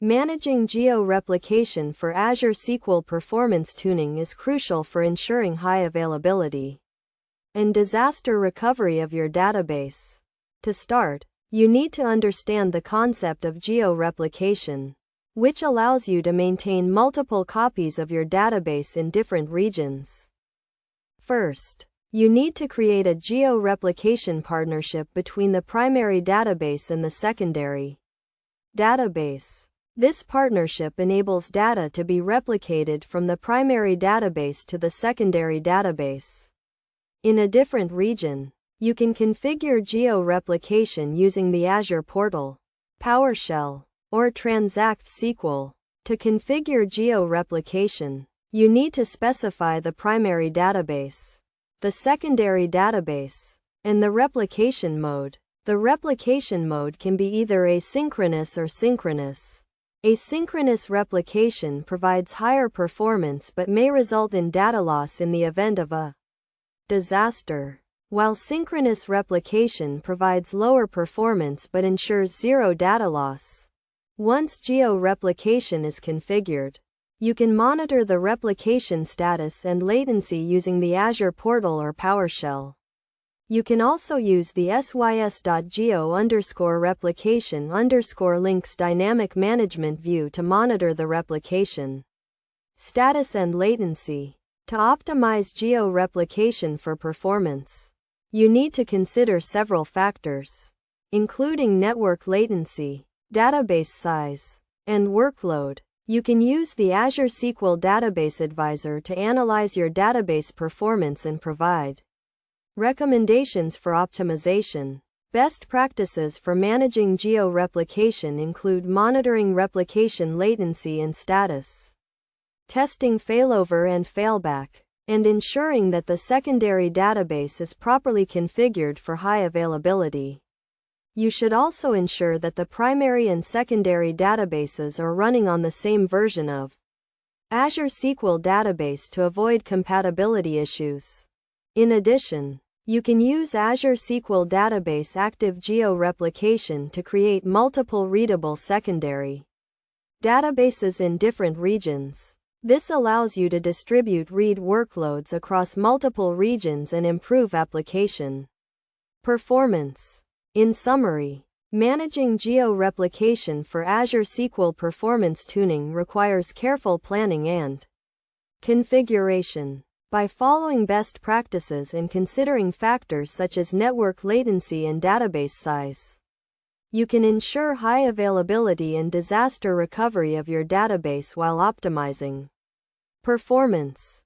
Managing Geo Replication for Azure SQL performance tuning is crucial for ensuring high availability and disaster recovery of your database. To start, you need to understand the concept of Geo Replication, which allows you to maintain multiple copies of your database in different regions. First, you need to create a Geo Replication partnership between the primary database and the secondary database. This partnership enables data to be replicated from the primary database to the secondary database in a different region. You can configure Geo Replication using the Azure portal, PowerShell, or Transact SQL. To configure Geo Replication, you need to specify the primary database, the secondary database, and the replication mode. The replication mode can be either asynchronous or synchronous. Asynchronous replication provides higher performance but may result in data loss in the event of a disaster, while synchronous replication provides lower performance but ensures zero data loss. Once Geo Replication is configured, you can monitor the replication status and latency using the Azure portal or PowerShell. You can also use the sys.geo_replication_links dynamic management view to monitor the replication status and latency. To optimize Geo Replication for performance, you need to consider several factors, including network latency, database size, and workload. You can use the Azure SQL Database Advisor to analyze your database performance and provide recommendations for optimization. Best practices for managing Geo Replication include monitoring replication latency and status, testing failover and failback, and ensuring that the secondary database is properly configured for high availability. You should also ensure that the primary and secondary databases are running on the same version of Azure SQL database to avoid compatibility issues. In addition, you can use Azure SQL Database Active Geo Replication to create multiple readable secondary databases in different regions. This allows you to distribute read workloads across multiple regions and improve application performance. In summary, managing Geo Replication for Azure SQL performance tuning requires careful planning and configuration. By following best practices and considering factors such as network latency and database size, you can ensure high availability and disaster recovery of your database while optimizing performance.